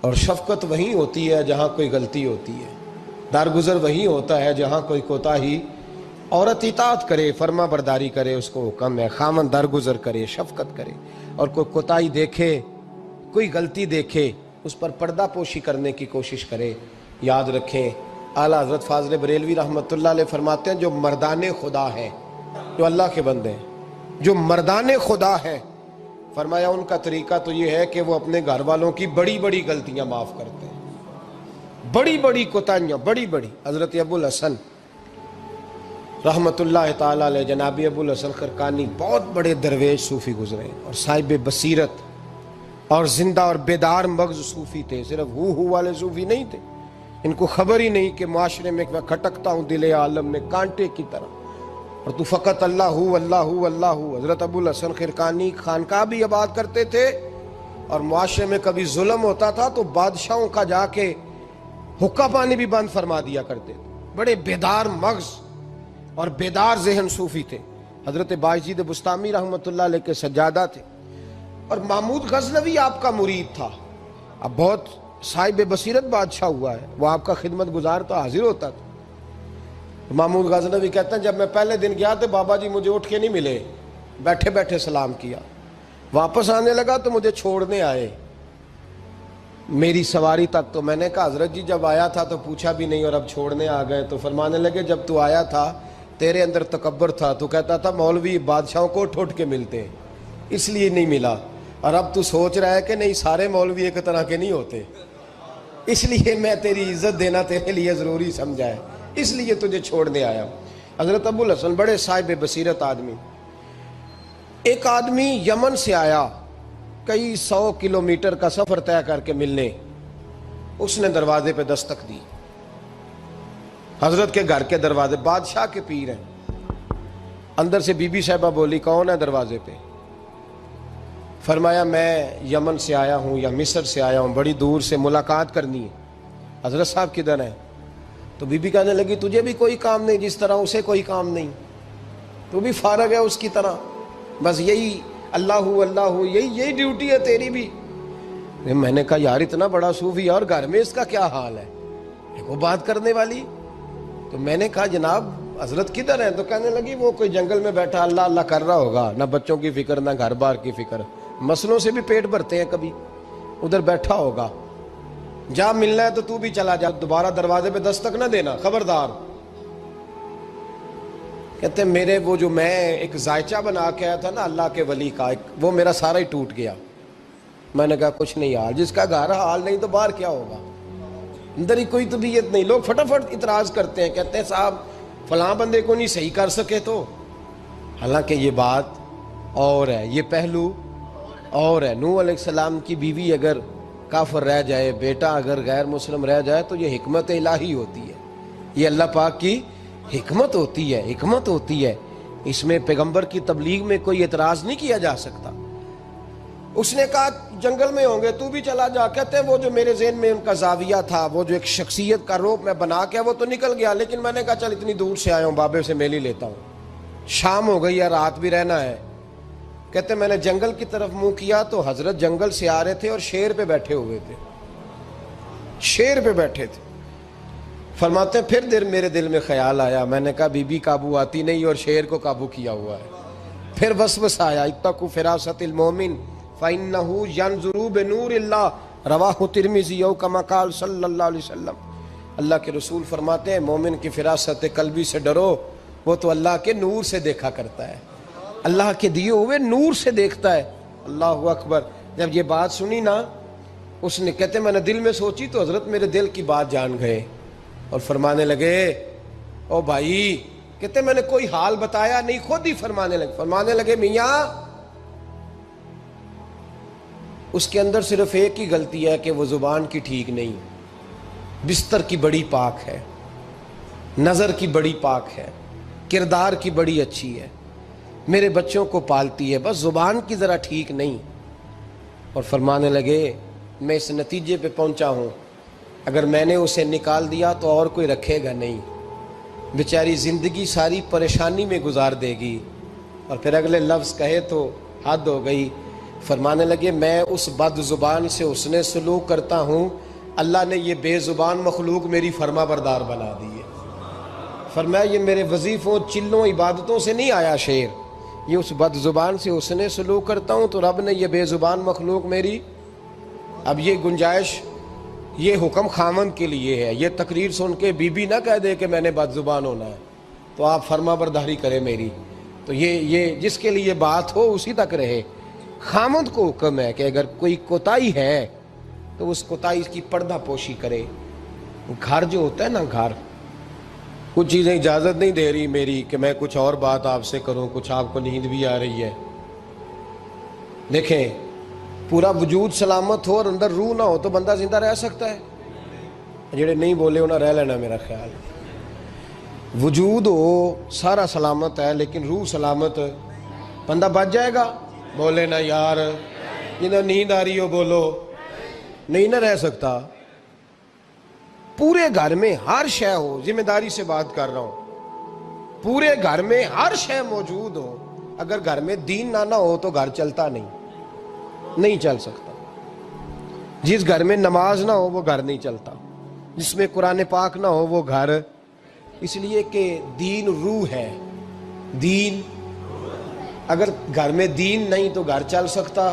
اور شفقت وہیں ہوتی ہے جہاں کوئی غلطی ہوتی ہے، درگزر وہیں ہوتا ہے جہاں کوئی کوتاہی۔ عورت اطاعت کرے، فرما برداری کرے، اس کو حکم ہے، خامن درگزر کرے، شفقت کرے، اور کوئی کوتاہی دیکھے، کوئی غلطی دیکھے، اس پر پردہ پوشی کرنے کی کوشش کرے۔ یاد رکھیں اعلیٰ حضرت فاضل بریلوی رحمۃ اللہ علیہ فرماتے ہیں جو مردان خدا ہیں، جو اللہ کے بندے ہیں، جو مردان خدا ہیں، فرمایا ان کا طریقہ تو یہ ہے کہ وہ اپنے گھر والوں کی بڑی بڑی غلطیاں معاف کرتے ہیں، بڑی بڑی کوتاہیاں، بڑی بڑی۔ حضرت ابو الحسن رحمۃ اللہ تعالیٰ علیہ، جناب ابو الحسن خرقانی بہت بڑے درویش صوفی گزرے اور صاحب بصیرت اور زندہ اور بیدار مغز صوفی تھے، صرف ہو والے صوفی نہیں تھے۔ ان کو خبر ہی نہیں کہ معاشرے میں میں کھٹکتا ہوں دل عالم میں کانٹے کی طرح، اور تو فقط اللہ ہو اللہ ہو اللہ ہو۔ حضرت ابو الحسن خرقانی خانقاہ بھی آباد کرتے تھے، اور معاشرے میں کبھی ظلم ہوتا تھا تو بادشاہوں کا جا کے حقہ پانی بھی بند فرما دیا کرتے تھے۔ بڑے بیدار مغز اور بیدار ذہن صوفی تھے۔ حضرت باجید بستامی رحمۃ اللہ علیہ کے سجادہ تھے، اور محمود غزنوی آپ کا مرید تھا۔ اب بہت صاحب بصیرت بادشاہ ہوا ہے، وہ آپ کا خدمت گزار تو حاضر ہوتا تھا۔ محمود غزنوی کہتے ہیں جب میں پہلے دن گیا تو بابا جی مجھے اٹھ کے نہیں ملے، بیٹھے بیٹھے سلام کیا، واپس آنے لگا تو مجھے چھوڑنے آئے میری سواری تک۔ تو میں نے کہا حضرت جی جب آیا تھا تو پوچھا بھی نہیں اور اب چھوڑنے آ گئے؟ تو فرمانے لگے جب تو آیا تھا تیرے اندر تکبر تھا، تو کہتا تھا مولوی بادشاہوں کو اٹھ کے ملتے ہیں اس لیے نہیں ملا، اور اب تو سوچ رہا ہے کہ نہیں سارے مولوی ایک طرح کے نہیں ہوتے، اس لیے میں تیری عزت دینا تیرے لیے ضروری سمجھا ہے، اس لیے تجھے چھوڑنے آیا۔ حضرت ابو الحسن بڑے صاحب بصیرت آدمی۔ ایک آدمی یمن سے آیا کئی 100 کلومیٹر کا سفر طے کر کے ملنے، اس نے دروازے پہ دستک دی، حضرت کے گھر کے دروازے، بادشاہ کے پیر ہیں۔ اندر سے بی بی صاحبہ بولی کون ہے دروازے پہ؟ فرمایا میں یمن سے آیا ہوں یا مصر سے آیا ہوں، بڑی دور سے ملاقات کرنی ہے۔ حضرت صاحب کدھر ہیں؟ تو بی بی کہنے لگی تجھے بھی کوئی کام نہیں جس طرح اسے کوئی کام نہیں، تو بھی فارغ ہے اس کی طرح، بس یہی اللہ ہو اللہ ہو، یہی ڈیوٹی ہے تیری بھی۔ میں نے کہا یار اتنا بڑا صوفی اور گھر میں اس کا کیا حال ہے، وہ بات کرنے والی؟ تو میں نے کہا جناب حضرت کدھر ہیں؟ تو کہنے لگی وہ کوئی جنگل میں بیٹھا اللہ اللہ کر رہا ہوگا، نہ بچوں کی فکر نہ گھر بار کی فکر، مسئلوں سے بھی پیٹ بھرتے ہیں کبھی، ادھر بیٹھا ہوگا، جا ملنا ہے تو تو بھی چلا جا، دوبارہ دروازے پہ دستک نہ دینا خبردار۔ کہتے ہیں میرے وہ جو میں ایک ذائچہ بنا کے آیا تھا نا اللہ کے ولی کا، وہ میرا سارا ہی ٹوٹ گیا۔ میں نے کہا کچھ نہیں حال، جس کا گھر حال نہیں تو باہر کیا ہوگا، اندر ہی کوئی طبیعت نہیں۔ لوگ فٹافٹ اعتراض کرتے ہیں، کہتے ہیں صاحب فلاں بندے کو نہیں صحیح کر سکے تو، حالانکہ یہ بات اور ہے، یہ پہلو اور ہے۔ نوح علیہ السلام کی بیوی اگر کافر رہ جائے، بیٹا اگر غیر مسلم رہ جائے تو یہ حکمت الہی ہوتی ہے، یہ اللہ پاک کی حکمت ہوتی ہے، حکمت ہوتی ہے۔ اس میں پیغمبر کی تبلیغ میں کوئی اعتراض نہیں کیا جا سکتا۔ اس نے کہا جنگل میں ہوں گے تو بھی چلا جا۔ کہتے ہیں وہ جو میرے ذہن میں ان کا زاویہ تھا، وہ جو ایک شخصیت کا روپ میں بنا کے وہ تو نکل گیا، لیکن میں نے کہا چل اتنی دور سے آیا ہوں بابے سے میل ہی لیتا ہوں، شام ہو گئی ہے رات بھی رہنا ہے۔ کہتے میں نے جنگل کی طرف منہ کیا تو حضرت جنگل سے آ رہے تھے اور شیر پہ بیٹھے ہوئے تھے، شیر پہ بیٹھے تھے۔ فرماتے ہیں پھر میرے دل میں خیال آیا، میں نے کہا بی بی قابو آتی نہیں اور شیر کو قابو کیا ہوا ہے۔ پھر وسوسہ آیا اتقوا فراست المومن فإنہ ینظر بنور اللہ، رواہ ترمذی او کما قال صلی اللہ علیہ وسلم۔ اللہ کے رسول فرماتے ہیں مومن کی فراست قلبی سے ڈرو، وہ تو اللہ کے نور سے دیکھا کرتا ہے، اللہ کے دیے ہوئے نور سے دیکھتا ہے۔ اللہ اکبر۔ جب یہ بات سنی نا، اس نے کہتے میں نے دل میں سوچی تو حضرت میرے دل کی بات جان گئے اور فرمانے لگے او بھائی، کہتے میں نے کوئی حال بتایا نہیں، خود ہی فرمانے لگے میاں اس کے اندر صرف ایک ہی غلطی ہے کہ وہ زبان کی ٹھیک نہیں، بستر کی بڑی پاک ہے، نظر کی بڑی پاک ہے، کردار کی بڑی اچھی ہے، میرے بچوں کو پالتی ہے، بس زبان کی ذرا ٹھیک نہیں۔ اور فرمانے لگے میں اس نتیجے پہ پہنچا ہوں اگر میں نے اسے نکال دیا تو اور کوئی رکھے گا نہیں، بیچاری زندگی ساری پریشانی میں گزار دے گی، اور پھر اگلے لفظ کہے تو حد ہو گئی۔ فرمانے لگے میں اس بد زبان سے حسن سلوک کرتا ہوں، اللہ نے یہ بے زبان مخلوق میری فرما بردار بنا دی ہے۔ فرمایا یہ میرے وظیفوں چلوں عبادتوں سے نہیں آیا شعر، یہ اس بد زبان سے حسن سلوک کرتا ہوں تو رب نے یہ بے زبان مخلوق میری، اب یہ گنجائش، یہ حکم خامن کے لیے ہے، یہ تقریر سن کے بی بی نہ کہہ دے کہ میں نے بد زبان ہونا ہے، تو آپ فرما برداری کریں میری، تو یہ جس کے لیے بات ہو اسی تک رہے۔ خامد کو حکم ہے کہ اگر کوئی کوتاہی ہے تو اس کوتاہی کی پردہ پوشی کرے۔ گھر جو ہوتا ہے نا، گھر کچھ چیزیں اجازت نہیں دے رہی میری کہ میں کچھ اور بات آپ سے کروں، کچھ آپ کو نیند بھی آ رہی ہے، دیکھیں پورا وجود سلامت ہو اور اندر روح نہ ہو تو بندہ زندہ رہ سکتا ہے؟ جڑے نہیں بولے انہیں رہ لینا میرا خیال، وجود ہو سارا سلامت ہے لیکن روح سلامت، بندہ بچ جائے گا؟ بولے نا یار، جنہیں نیند آ رہی ہو بولو، نہیں نہ رہ سکتا۔ پورے گھر میں ہر شے ہو، ذمہ داری سے بات کر رہا ہوں، پورے گھر میں ہر شے موجود ہو، اگر گھر میں دین نہ ہو تو گھر چلتا نہیں چل سکتا۔ جس گھر میں نماز نہ ہو وہ گھر نہیں چلتا، جس میں قرآن پاک نہ ہو وہ گھر، اس لیے کہ دین روح ہے، دین، اگر گھر میں دین نہیں تو گھر چل سکتا؟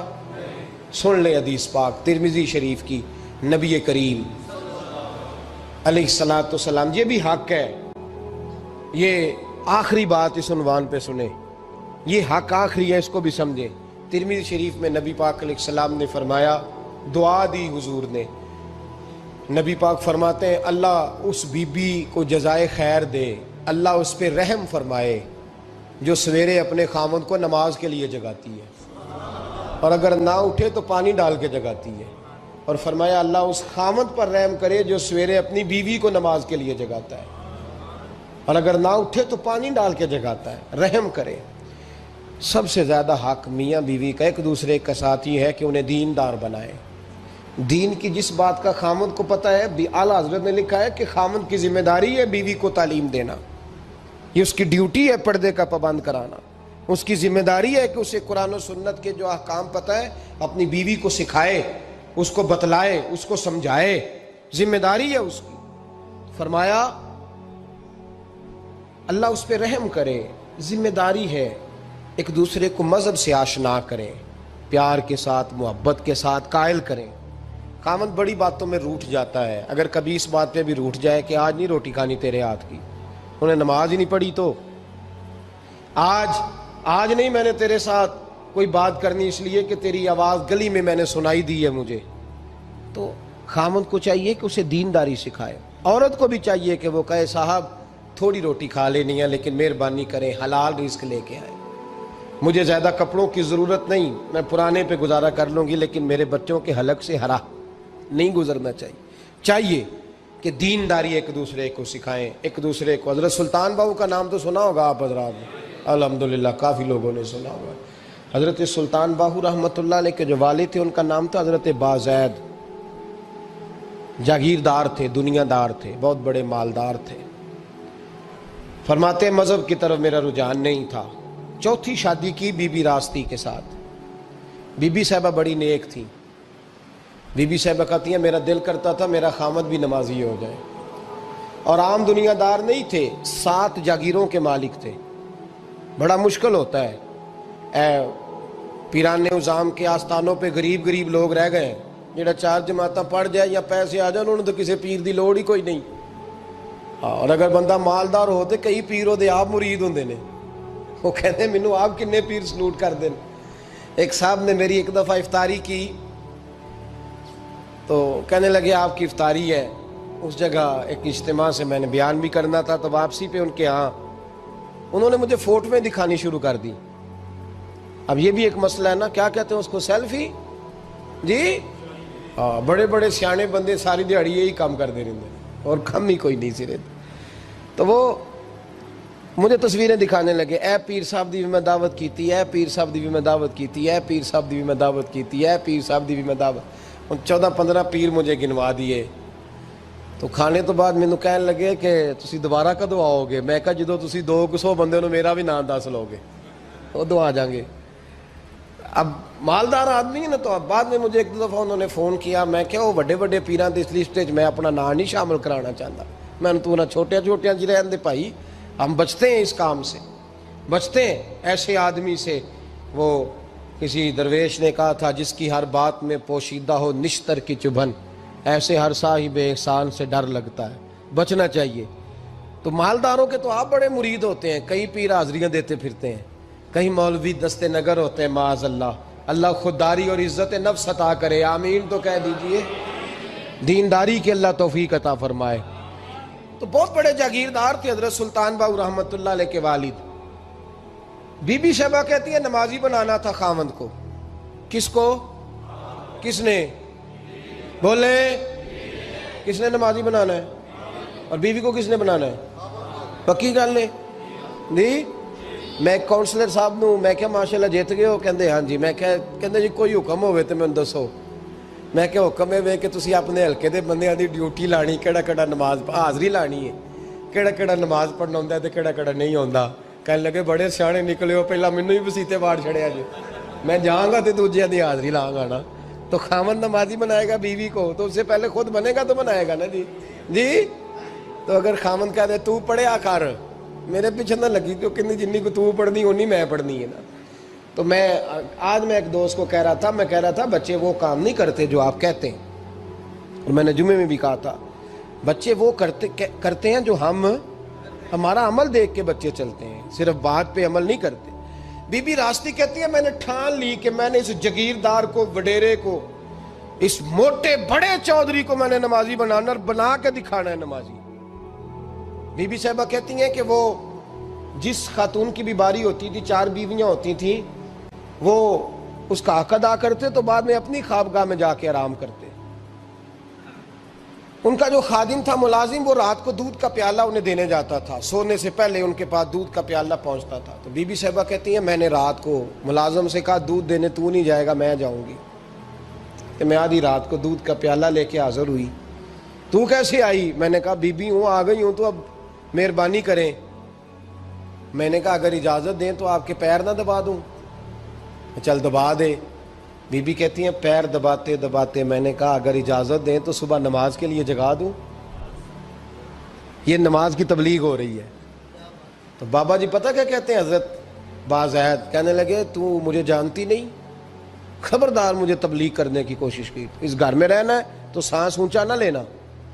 سن لے حدیث پاک ترمذی شریف کی، نبی کریم علیہ الصلاۃ والسلام، یہ بھی حق ہے، یہ آخری بات اس عنوان پہ سنیں، یہ حق آخری ہے، اس کو بھی سمجھیں۔ ترمذی شریف میں نبی پاک علیہ السلام نے فرمایا، دعا دی حضور نے، نبی پاک فرماتے ہیں اللہ اس بی بی کو جزائے خیر دے، اللہ اس پہ رحم فرمائے جو سویرے اپنے خامد کو نماز کے لیے جگاتی ہے، اور اگر نہ اٹھے تو پانی ڈال کے جگاتی ہے، اور فرمایا اللہ اس خامد پر رحم کرے جو سویرے اپنی بیوی کو نماز کے لیے جگاتا ہے، اور اگر نہ اٹھے تو پانی ڈال کے جگاتا ہے، رحم کرے۔ سب سے زیادہ حق میاں بیوی کا ایک دوسرے کا ساتھی ہے کہ انہیں دیندار بنائے۔ دین کی جس بات کا خامد کو پتہ ہے، اعلیٰ حضرت نے لکھا ہے کہ خامد کی ذمہ داری ہے بیوی کو تعلیم دینا، یہ اس کی ڈیوٹی ہے پردے کا پابند کرانا، اس کی ذمہ داری ہے کہ اسے قرآن و سنت کے جو احکام پتہ ہے اپنی بیوی کو سکھائے، اس کو بتلائے، اس کو سمجھائے، ذمہ داری ہے اس کی۔ فرمایا اللہ اس پہ رحم کرے، ذمہ داری ہے، ایک دوسرے کو مذہب سے آشنا کریں، پیار کے ساتھ محبت کے ساتھ قائل کریں۔ خامد بڑی باتوں میں روٹھ جاتا ہے، اگر کبھی اس بات پہ بھی روٹھ جائے کہ آج نہیں روٹی کھانی تیرے ہاتھ کی، انہیں نماز ہی نہیں پڑھی، تو آج نہیں میں نے تیرے ساتھ کوئی بات کرنی اس لیے کہ تیری آواز گلی میں نے سنائی دی ہے مجھے، تو خامد کو چاہیے کہ اسے دینداری سکھائے۔ عورت کو بھی چاہیے کہ وہ کہے صاحب تھوڑی روٹی کھا لینی ہے لیکن مہربانی کریں حلال رزق لے کے آئے، مجھے زیادہ کپڑوں کی ضرورت نہیں، میں پرانے پہ گزارا کر لوں گی لیکن میرے بچوں کے حلق سے ہرا نہیں گزرنا چاہیے کہ دینداری ایک دوسرے کو سکھائیں، ایک دوسرے کو۔ حضرت سلطان باہو کا نام تو سنا ہوگا آپ حضرات نے، الحمدللہ کافی لوگوں نے سنا ہوگا۔ حضرت سلطان باہو رحمۃ اللہ علیہ کے جو والد تھے ان کا نام تھا حضرت بازید، جاگیردار تھے، دنیا دار تھے، بہت بڑے مالدار تھے۔ فرماتے مذہب کی طرف میرا رجحان نہیں تھا، چوتھی شادی کی بی بی راستی کے ساتھ، بی بی صاحبہ بڑی نیک تھی، بی بی صاحبہ کہتی ہیں میرا دل کرتا تھا میرا خامد بھی نمازی ہو جائے، اور عام دنیا دار نہیں تھے، 7 جاگیروں کے مالک تھے۔ بڑا مشکل ہوتا ہے، پیران نظام کے آستانوں پہ غریب لوگ رہ گئے، جڑا 4 جماعتاں پڑھ جائے یا پیسے آ جائے انہوں نے تو کسی پیر دی لوڑ ہی کوئی نہیں، اور اگر بندہ مالدار ہو تو کئی پیروں دے آپ مرید ہوندے نے، وہ کہتے ہیں مینوں آپ کنے پیر سلوٹ کر دیں۔ ایک صاحب نے میری ایک دفعہ افطاری کی تو کہنے لگے آپ کی افطاری ہے، اس جگہ ایک اجتماع سے میں نے بیان بھی کرنا تھا، تو واپسی پہ ان کے ہاں انہوں نے مجھے فوٹویں دکھانی شروع کر دی۔ اب یہ بھی ایک مسئلہ ہے نا، کیا کہتے ہیں اس کو، سیلفی، جی بڑے بڑے سیانے بندے ساری دیہڑی یہی کام کر دے رہے اور کم ہی کوئی نہیں سرے، تو وہ مجھے تصویریں دکھانے لگے، اے پیر صاحب دی بھی میں دعوت کیتی، اے پیر صاحب دی بھی میں دعوت کیتی، اے پیر صاحب دی بھی میں دعوت کیتی، اے پیر صاحب دی بھی میں دعوت، 14-15 پیر مجھے گنوا دیے۔ تو کھانے تو بعد مینوں کہنے لگے کہ تسی دوبارہ کدو آؤ گے؟ میں کہا جدو تسی 200 بندے نو میرا بھی نام دس لو گے ادو آ جاؤں گے۔ اب مالدار آدمی ہے نا، تو اب بعد میں مجھے ایک دو دفعہ انہوں نے فون کیا، میں کیا وہ بڑے بڑے پیران دی اس لسٹ میں اپنا نام نہیں شامل کرانا چاہتا، میں نے تو نہ چھوٹیاں چھوٹیاں جی رہن دے بھائی، ہم بچتے ہیں اس کام سے، بچتے ہیں ایسے آدمی سے۔ وہ کسی درویش نے کہا تھا جس کی ہر بات میں پوشیدہ ہو نشتر کی چبھن، ایسے ہر صاحب احسان سے ڈر لگتا ہے، بچنا چاہیے۔ تو مالداروں کے تو آپ بڑے مرید ہوتے ہیں، کئی پیر حاضریاں دیتے پھرتے ہیں، کہیں مولوی دستے نگر ہوتے ہیں، معاذ اللہ، اللہ خودداری اور عزت نفس عطا کرے، آمین تو کہہ دیجئے، دینداری کے اللہ توفیق عطا فرمائے۔ تو بہت بڑے جاگیردار تھے حضرت سلطان باؤ رحمۃ اللہ علیہ کے والد۔ بی بی شیبہ کہتی ہے نمازی بنانا تھا خاوند کو۔ کس کو؟ کس نے؟ بولے، کس نے نمازی بنانا ہے؟ اور بیوی کو کس نے بنانا ہے؟ پکی گل نے جی؟ میں ایک کونسلر صاحب نوں میں کہا ماشاءاللہ جیت گئے ہو؟ کہندے ہاں جی۔ میں کہندے جی کوئی حکم ہوئے تو میں دسو۔ میں کہ حکم ہے کہ تسی اپنے ہلکے دے بندیاں دی ڈیوٹی لانی، کیڑا کیڑا نماز حاضری لانی ہے، کیڑا کیڑا نماز پڑھنا ہوندا ہے تے کیڑا کیڑا نہیں ہوندا۔ کہنے لگے بڑے سیانے نکلے ہو، پہلا مینوں ہی وسیتے واڑ چھڑیا جی، میں جاؤں گا تے دوجیاں دی حاضری لاں گا نا۔ تو خاوند نمازی بنائے گا بیوی کو تو اس سے پہلے خود بنے گا تو بنائے گا نا جی۔ جی تو اگر خاوند کہہ دے تو پڑھیا کر، میرے پیچھے نہ لگی، تو کہنی جنی کو تو پڑھنی اونی میں پڑھنی ہے نا۔ تو میں آج میں ایک دوست کو کہہ رہا تھا، میں کہہ رہا تھا بچے وہ کام نہیں کرتے جو آپ کہتے ہیں، اور میں نے جمعے میں بھی کہا تھا بچے وہ کرتے ہیں جو ہمارا عمل دیکھ کے بچے چلتے ہیں، صرف بات پہ عمل نہیں کرتے۔ بی بی راستی کہتی ہے میں نے ٹھان لی کہ میں نے اس جگیردار کو، وڈیرے کو، اس موٹے بڑے چودھری کو میں نے نمازی بنانا اور بنا کے دکھانا ہے نمازی۔ بی بی صاحبہ کہتی ہیں کہ وہ جس خاتون کی بھی باری ہوتی تھی، 4 بیویاں ہوتی تھیں، وہ اس کا حق ادا کرتے تو بعد میں اپنی خوابگاہ میں جا کے آرام کرتے۔ ان کا جو خادم تھا ملازم، وہ رات کو دودھ کا پیالہ انہیں دینے جاتا تھا، سونے سے پہلے ان کے پاس دودھ کا پیالہ پہنچتا تھا۔ تو بی بی صاحبہ کہتی ہیں میں نے رات کو ملازم سے کہا دودھ دینے تو نہیں جائے گا، میں جاؤں گی۔ کہ میں آدھی رات کو دودھ کا پیالہ لے کے حاضر ہوئی۔ تو کیسے آئی؟ میں نے کہا بی بی ہوں، آ گئی ہوں، تو اب مہربانی کریں۔ میں نے کہا اگر اجازت دیں تو آپ کے پیر نہ دبا دوں؟ چل دبا دے۔ بی بی کہتی ہیں پیر دباتے دباتے میں نے کہا اگر اجازت دیں تو صبح نماز کے لیے جگا دوں؟ یہ نماز کی تبلیغ ہو رہی ہے۔ تو بابا جی پتہ کیا کہتے ہیں حضرت بازید؟ کہنے لگے تو مجھے جانتی نہیں، خبردار مجھے تبلیغ کرنے کی کوشش کی، اس گھر میں رہنا ہے تو سانس اونچا نہ لینا،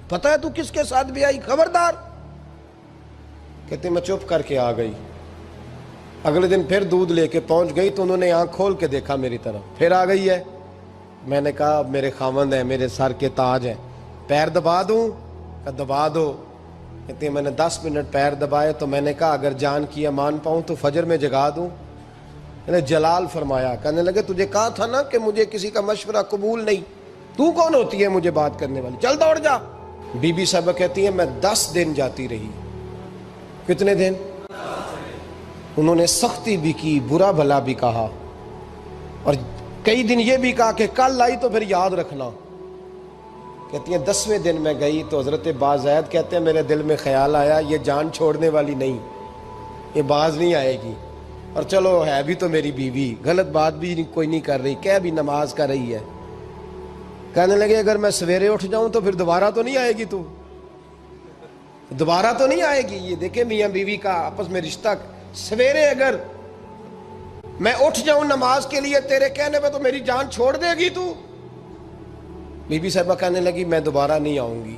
پتہ ہے تو کس کے ساتھ بھی آئی، خبردار۔ کہتے میں چپ کر کے آ گئی۔ اگلے دن پھر دودھ لے کے پہنچ گئی تو انہوں نے آنکھ کھول کے دیکھا میری طرف، پھر آ گئی ہے۔ میں نے کہا میرے خاوند ہیں، میرے سر کے تاج ہیں، پیر دبا دوں؟ کہ دبا دو۔ کہتے ہیں میں نے 10 منٹ پیر دبائے تو میں نے کہا اگر جان کی امان پاؤں تو فجر میں جگا دوں؟ میں نے جلال فرمایا۔ کہنے لگے تجھے کہا تھا نا کہ مجھے کسی کا مشورہ قبول نہیں، تو کون ہوتی ہے مجھے بات کرنے والی، چل دوڑ جا۔ بی بی صاحبہ کہتی ہیں میں 10 دن جاتی رہی۔ کتنے دن؟ انہوں نے سختی بھی کی، برا بھلا بھی کہا، اور کئی دن یہ بھی کہا کہ کل آئی تو پھر یاد رکھنا۔ کہتی ہیں 10ویں دن میں گئی تو حضرت بازید کہتے ہیں میرے دل میں خیال آیا یہ جان چھوڑنے والی نہیں، یہ باز نہیں آئے گی، اور چلو ہے بھی تو میری بیوی، غلط بات بھی کوئی نہیں کر رہی، کہہ بھی نماز کر رہی ہے۔ کہنے لگے اگر میں سویرے اٹھ جاؤں تو پھر دوبارہ تو نہیں آئے گی، تو دوبارہ تو نہیں آئے گی۔ یہ دیکھیں میاں بیوی کا آپس میں رشتہ، سویرے اگر میں اٹھ جاؤں نماز کے لیے تیرے کہنے پہ تو میری جان چھوڑ دے گی تو؟ بی بی صاحبہ کہنے لگی میں دوبارہ نہیں آؤں گی،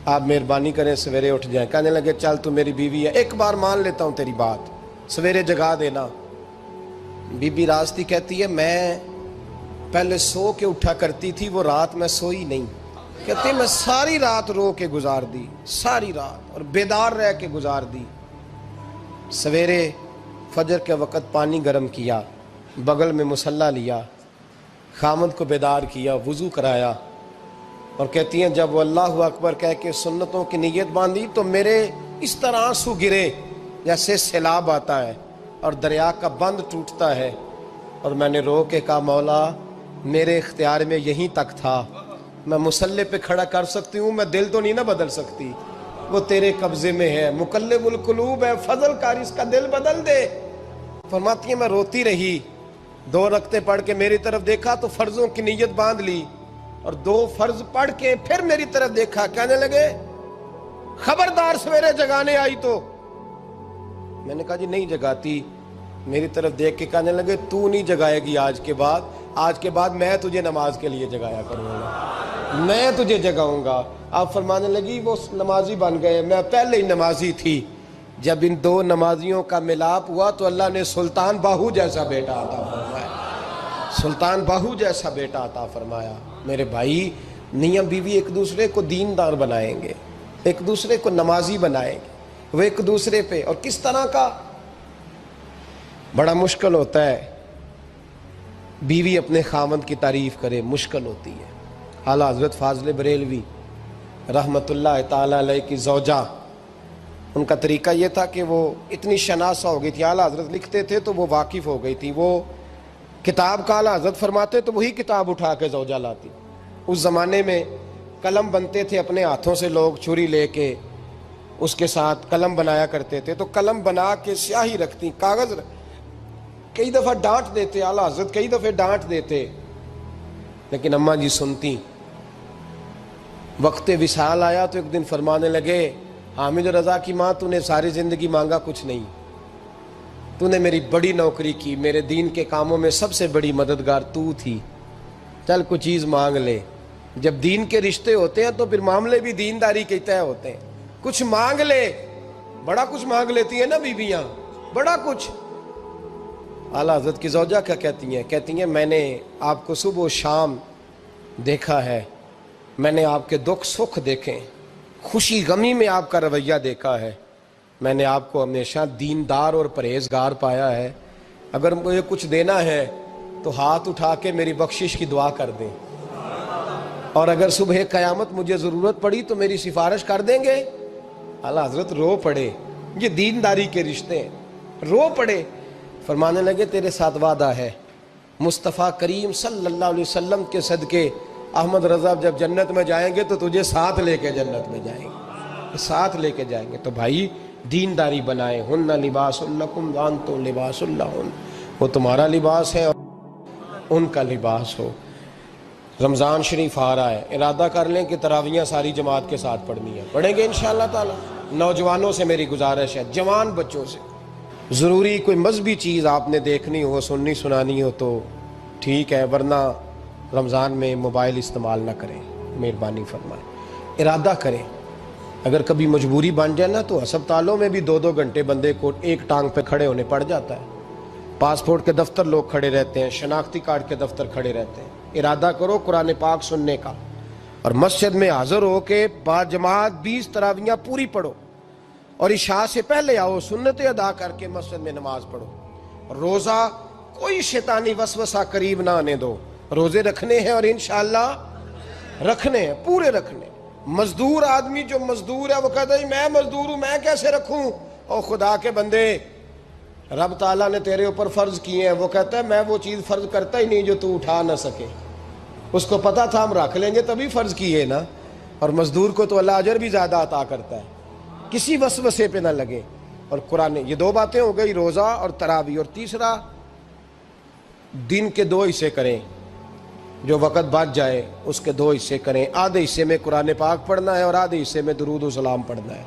آپ مہربانی کریں سویرے اٹھ جائیں۔ کہنے لگے چل تو میری بیوی ہے، ایک بار مان لیتا ہوں تیری بات، سویرے جگا دینا۔ بی بی راستی کہتی ہے میں پہلے سو کے اٹھا کرتی تھی، وہ رات میں سوئی نہیں، کہتی میں ساری رات رو کے گزار دی، ساری رات، اور بیدار رہ کے گزار دی۔ سویرے فجر کے وقت پانی گرم کیا، بغل میں مصلی لیا، خامد کو بیدار کیا، وضو کرایا، اور کہتی ہیں جب وہ اللہ اکبر کہہ کے سنتوں کی نیت باندھی تو میرے اس طرح آنسو گرے جیسے سیلاب آتا ہے اور دریا کا بند ٹوٹتا ہے، اور میں نے رو کے کہا مولا میرے اختیار میں یہیں تک تھا، میں مصلی پہ کھڑا کر سکتی ہوں، میں دل تو نہیں نہ بدل سکتی، وہ تیرے قبضے میں ہے، مقلب القلوب ہے، فضل کر اس کا دل بدل دے۔ فرماتی ہیں میں روتی رہی، 2 رکعتیں پڑھ کے میری طرف دیکھا تو فرضوں کی نیت باندھ لی، اور 2 فرض پڑھ کے پھر میری طرف دیکھا، کہنے لگے خبردار سویرے جگانے آئی تو۔ میں نے کہا جی نہیں جگاتی۔ میری طرف دیکھ کے کہنے لگے تو نہیں جگائے گی آج کے بعد میں تجھے نماز کے لیے جگایا کروں گا، میں تجھے جگاؤں گا۔ آپ فرمانے لگی وہ نمازی بن گئے، میں پہلے ہی نمازی تھی۔ جب ان 2 نمازیوں کا ملاپ ہوا تو اللہ نے سلطان باہو جیسا بیٹا عطا فرمایا، سلطان باہو جیسا بیٹا عطا فرمایا۔ میرے بھائی، میاں بیوی ایک دوسرے کو دیندار بنائیں گے، ایک دوسرے کو نمازی بنائیں گے، وہ ایک دوسرے پہ، اور کس طرح کا بڑا مشکل ہوتا ہے بیوی اپنے خاوند کی تعریف کرے، مشکل ہوتی ہے۔ اعلیٰ حضرت فاضل بریلوی رحمت اللہ تعالیٰ علیہ کی زوجہ، ان کا طریقہ یہ تھا کہ وہ اتنی شناسہ ہو گئی تھی، اعلیٰ حضرت لکھتے تھے تو وہ واقف ہو گئی تھی، وہ کتاب کا اعلیٰ حضرت فرماتے تو وہی کتاب اٹھا کے زوجہ لاتی۔ اس زمانے میں قلم بنتے تھے اپنے ہاتھوں سے، لوگ چھری لے کے اس کے ساتھ قلم بنایا کرتے تھے، تو قلم بنا کے سیاہی رکھتی، کاغذ کئی دفعہ ڈانٹ دیتے، اعلیٰ حضرت کئی دفعہ ڈانٹ دیتے، لیکن اماں جی سنتی۔ وقت وصال آیا تو ایک دن فرمانے لگے حامد رضا کی ماں، تو نے ساری زندگی مانگا کچھ نہیں، تو نے میری بڑی نوکری کی، میرے دین کے کاموں میں سب سے بڑی مددگار تو تھی، چل کچھ چیز مانگ لے۔ جب دین کے رشتے ہوتے ہیں تو پھر معاملے بھی دینداری کے طے ہوتے ہیں، کچھ مانگ لے۔ بڑا کچھ مانگ لیتی ہیں نا بیویاں، بڑا کچھ۔ اعلیٰ حضرت کی زوجہ کیا کہتی ہیں میں نے آپ کو صبح و شام دیکھا ہے، میں نے آپ کے دکھ سکھ دیکھے، خوشی غمی میں آپ کا رویہ دیکھا ہے، میں نے آپ کو ہمیشہ دیندار اور پرہیزگار پایا ہے، اگر مجھے کچھ دینا ہے تو ہاتھ اٹھا کے میری بخشش کی دعا کر دیں، اور اگر صبح قیامت مجھے ضرورت پڑی تو میری سفارش کر دیں گے۔ اعلیٰ حضرت رو پڑے، یہ دینداری کے رشتے ہیں، رو پڑے، فرمانے لگے تیرے ساتھ وعدہ ہے، مصطفیٰ کریم صلی اللہ علیہ وسلم کے صدقے احمد رضا جب جنت میں جائیں گے تو تجھے ساتھ لے کے جنت میں جائیں گے، ساتھ لے کے جائیں گے۔ تو بھائی دینداری بنائیں، ہن لباس لکم وانتم لباس لہن، وہ تمہارا لباس ہے اور ان کا لباس ہو۔ رمضان شریف آ رہا ہے، ارادہ کر لیں کہ تراویحیں ساری جماعت کے ساتھ پڑھنی ہے، پڑھیں گے انشاءاللہ تعالی۔ نوجوانوں سے میری گزارش ہے، جوان بچوں سے، ضروری کوئی مذہبی چیز آپ نے دیکھنی ہو، سننی سنانی ہو تو ٹھیک ہے، ورنہ رمضان میں موبائل استعمال نہ کریں، مہربانی فرمائیں، ارادہ کریں۔ اگر کبھی مجبوری بن جائے نا تو ہسپتالوں میں بھی 2-2 گھنٹے بندے کو ایک ٹانگ پہ کھڑے ہونے پڑ جاتا ہے، پاسپورٹ کے دفتر لوگ کھڑے رہتے ہیں، شناختی کارڈ کے دفتر کھڑے رہتے ہیں۔ ارادہ کرو قرآن پاک سننے کا، اور مسجد میں حاضر ہو کے با جماعت 20 تراویحیں پوری پڑھو، اور عشاء سے پہلے آؤ، سنتیں ادا کر کے مسجد میں نماز پڑھو۔ روزہ کوئی شیطانی وسوسہ قریب نہ آنے دو، روزے رکھنے ہیں اور انشاءاللہ رکھنے ہیں، پورے رکھنے۔ مزدور آدمی جو مزدور ہے وہ کہتا ہے میں مزدور ہوں، میں کیسے رکھوں؟ او خدا کے بندے، رب تعالیٰ نے تیرے اوپر فرض کیے ہیں، وہ کہتا ہے میں وہ چیز فرض کرتا ہی نہیں جو تو اٹھا نہ سکے، اس کو پتا تھا ہم رکھ لیں گے تبھی فرض کیے نا۔ اور مزدور کو تو اللہ اجر بھی زیادہ عطا کرتا ہے، کسی وسوسے پہ نہ لگے۔ اور قرآن، یہ 2 باتیں ہو گئی، روزہ اور تراویح۔ اور تیسرا، دن کے 2 حصے کریں، جو وقت بچ جائے اس کے 2 حصے کریں، آدھے حصے میں قرآن پاک پڑھنا ہے اور آدھے حصے میں درود و سلام پڑھنا ہے،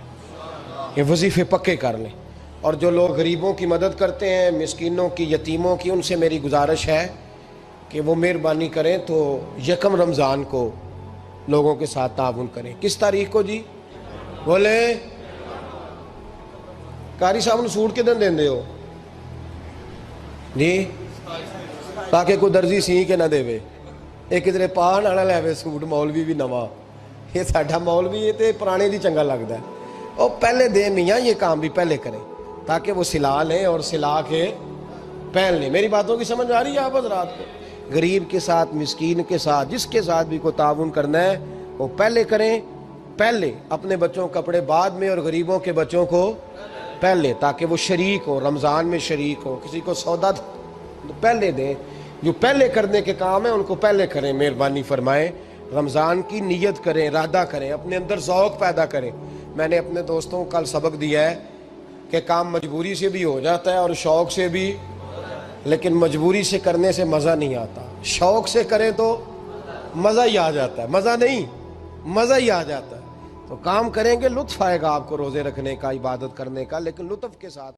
یہ وظیفے پکے کر لیں۔ اور جو لوگ غریبوں کی مدد کرتے ہیں، مسکینوں کی، یتیموں کی، ان سے میری گزارش ہے کہ وہ مہربانی کریں تو 1 رمضان کو لوگوں کے ساتھ تعاون کریں۔ کس تاریخ کو جی؟ بولے قاری صاحب نے سوٹ کدن دیں ہو جی، تاکہ کوئی درزی سی کے نہ دے وے، ایک کدھر پا نہ لے وے سوٹ، مولوی بھی نواں، یہ ساڈا مولوی یہ تے پرانے دی چنگا لگتا ہے، اور پہلے دے میاں یہ کام بھی پہلے کریں تاکہ وہ سلا لیں اور سلا کے پہن لیں۔ میری باتوں کی سمجھ آ رہی ہے آپ حضرات کو؟ غریب کے ساتھ، مسکین کے ساتھ، جس کے ساتھ بھی کو تعاون کرنا ہے وہ پہلے کریں، پہلے اپنے بچوں کے کپڑے بعد میں اور غریبوں کے بچوں کو پہلے، تاکہ وہ شریک ہو، رمضان میں شریک ہو، کسی کو سودا پہلے دیں، جو پہلے کرنے کے کام ہیں ان کو پہلے کریں، مہربانی فرمائیں۔ رمضان کی نیت کریں، ارادہ کریں، اپنے اندر ذوق پیدا کریں۔ میں نے اپنے دوستوں کو کل سبق دیا ہے کہ کام مجبوری سے بھی ہو جاتا ہے اور شوق سے بھی لیکن مجبوری سے کرنے سے مزہ نہیں آتا. شوق سے کریں تو مزہ ہی آ جاتا ہے. مزہ نہیں، مزہ ہی آ جاتا ہے. تو کام کریں گے، لطف آئے گا آپ کو روزے رکھنے کا، عبادت کرنے کا، لیکن لطف کے ساتھ.